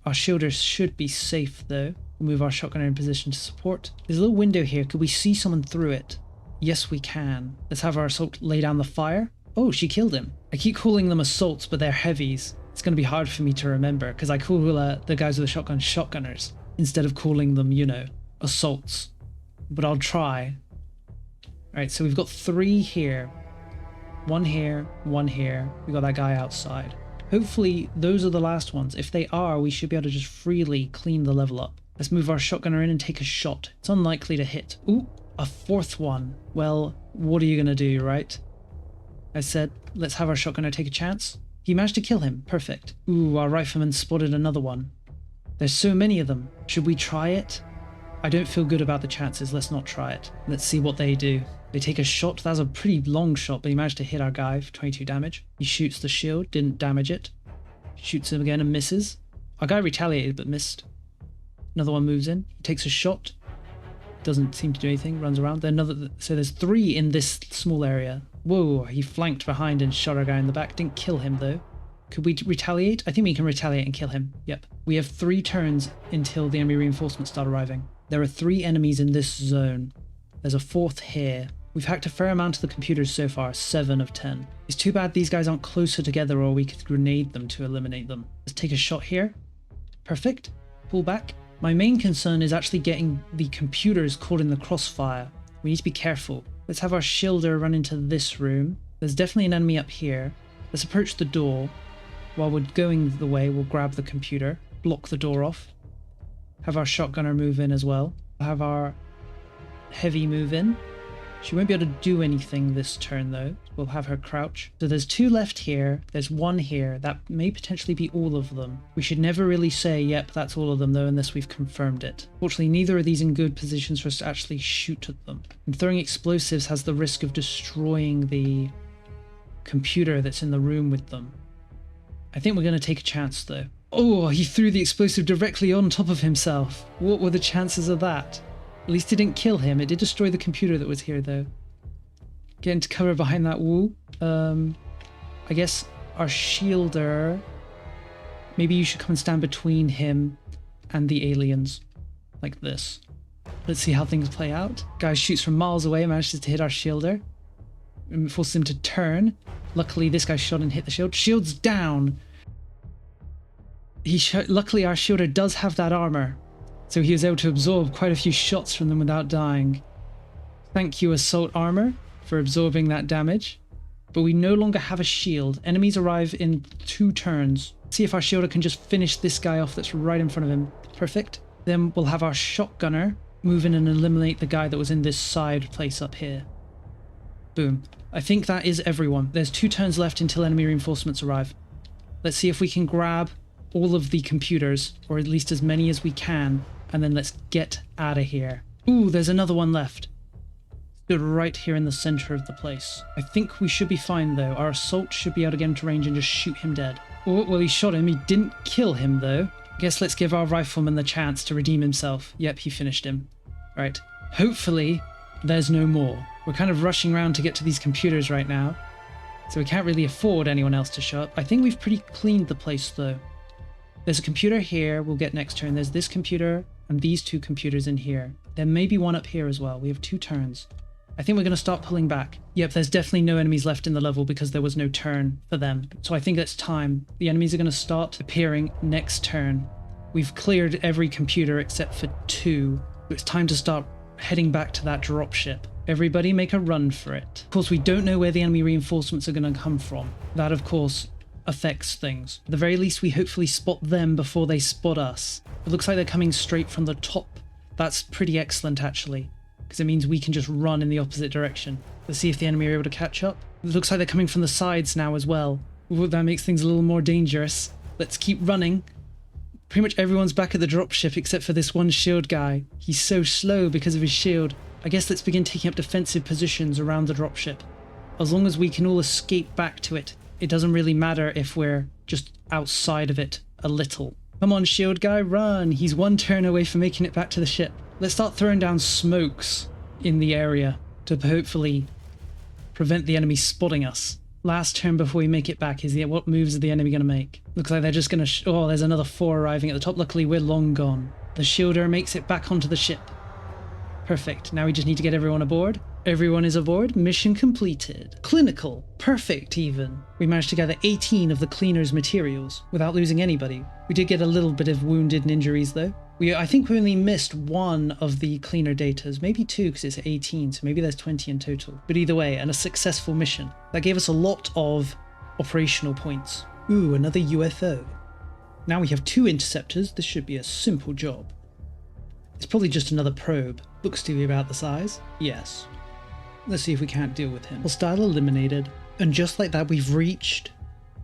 Our shielders should be safe though. We'll move our shotgunner in position to support. There's a little window here. Could we see someone through it? Yes, we can. Let's have our assault lay down the fire. Oh, she killed him. I keep calling them assaults, but they're heavies. It's going to be hard for me to remember because I call the guys with the shotgun shotgunners instead of calling them, you know, assaults. But I'll try. Alright, so we've got 3 here. 1 here, 1 here. We got that guy outside. Hopefully those are the last ones. If they are, we should be able to just freely clean the level up. Let's move our shotgunner in and take a shot. It's unlikely to hit. Ooh, a 4th one. Well, what are you going to do, right? I said, let's have our shotgunner take a chance. He managed to kill him. Perfect. Ooh, our rifleman spotted another one. There's so many of them. Should we try it? I don't feel good about the chances. Let's not try it. Let's see what they do. They take a shot. That was a pretty long shot, but he managed to hit our guy for 22 damage. He shoots the shield, didn't damage it. Shoots him again and misses. Our guy retaliated but missed. Another one moves in. He takes a shot. Doesn't seem to do anything. Runs around. So there's 3 in this small area. Whoa, he flanked behind and shot our guy in the back. Didn't kill him though. Could we retaliate? I think we can retaliate and kill him. Yep. We have 3 turns until the enemy reinforcements start arriving. There are 3 enemies in this zone. There's a 4th here. We've hacked a fair amount of the computers so far, 7 of 10. It's too bad these guys aren't closer together or we could grenade them to eliminate them. Let's take a shot here. Perfect. Pull back. My main concern is actually getting the computers caught in the crossfire. We need to be careful. Let's have our shielder run into this room. There's definitely an enemy up here. Let's approach the door. While we're going the way, we'll grab the computer, block the door off. Have our shotgunner move in as well. Have our heavy move in. She won't be able to do anything this turn though. We'll have her crouch. So there's 2 left here. There's 1 here. That may potentially be all of them. We should never really say, yep, that's all of them though, unless we've confirmed it. Fortunately, neither are these in good positions for us to actually shoot at them. And throwing explosives has the risk of destroying the computer that's in the room with them. I think we're going to take a chance though. Oh, he threw the explosive directly on top of himself. What were the chances of that? At least it didn't kill him. It did destroy the computer that was here though. Get into cover behind that wall. I guess our shielder... Maybe you should come and stand between him and the aliens. Like this. Let's see how things play out. Guy shoots from miles away, manages to hit our shielder. And forces him to turn. Luckily this guy shot and hit the shield. Shield's down! Luckily our shielder does have that armor. So he was able to absorb quite a few shots from them without dying. Thank you, Assault Armor, for absorbing that damage. But we no longer have a shield. Enemies arrive in 2 turns. See if our shielder can just finish this guy off that's right in front of him. Perfect. Then we'll have our shotgunner move in and eliminate the guy that was in this side place up here. Boom. I think that is everyone. There's 2 turns left until enemy reinforcements arrive. Let's see if we can grab all of the computers, or at least as many as we can, and then let's get out of here. Ooh, there's another one left. Stood right here in the center of the place. I think we should be fine though. Our assault should be able to get him to range and just shoot him dead. Oh, well, he shot him. He didn't kill him though. Guess let's give our rifleman the chance to redeem himself. Yep, he finished him. Right. Hopefully there's no more. We're kind of rushing around to get to these computers right now, so we can't really afford anyone else to show up. I think we've pretty cleaned the place though. There's a computer here we'll get next turn. There's this computer and these 2 computers in here. There may be one up here as well. We have 2 turns. I think we're going to start pulling back. Yep, there's definitely no enemies left in the level because there was no turn for them. So I think it's time. The enemies are going to start appearing next turn. We've cleared every computer except for 2. It's time to start heading back to that dropship. Everybody make a run for it. Of course, we don't know where the enemy reinforcements are going to come from. That, of course, affects things. At the very least, we hopefully spot them before they spot us. It looks like they're coming straight from the top. That's pretty excellent, actually, because it means we can just run in the opposite direction. Let's see if the enemy are able to catch up. It looks like they're coming from the sides now as well. Ooh, that makes things a little more dangerous. Let's keep running. Pretty much everyone's back at the dropship except for this one shield guy. He's so slow because of his shield. I guess let's begin taking up defensive positions around the dropship. As long as we can all escape back to it, it doesn't really matter if we're just outside of it a little. Come on, shield guy, run! He's 1 turn away from making it back to the ship. Let's start throwing down smokes in the area to hopefully prevent the enemy spotting us. Last turn before we make it back is what moves are the enemy going to make? Looks like they're just going to... oh, there's another 4 arriving at the top. Luckily, we're long gone. The shielder makes it back onto the ship. Perfect. Now we just need to get everyone aboard. Everyone is aboard. Mission completed. Clinical. Perfect, even. We managed to gather 18 of the cleaner's materials without losing anybody. We did get a little bit of wounded and injuries, though. I think we only missed 1 of the cleaner datas, maybe 2 because it's 18, so maybe there's 20 in total. But either way, and a successful mission. That gave us a lot of operational points. Ooh, another UFO. Now we have 2 interceptors. This should be a simple job. It's probably just another probe. Looks to be about the size. Yes. Let's see if we can't deal with him. Hostile eliminated. And just like that, we've reached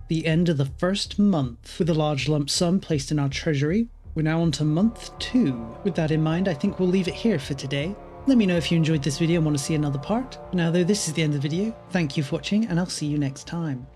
the end of the first month with a large lump sum placed in our treasury. We're now on to month 2. With that in mind, I think we'll leave it here for today. Let me know if you enjoyed this video and want to see another part. Now though, this is the end of the video. Thank you for watching, and I'll see you next time.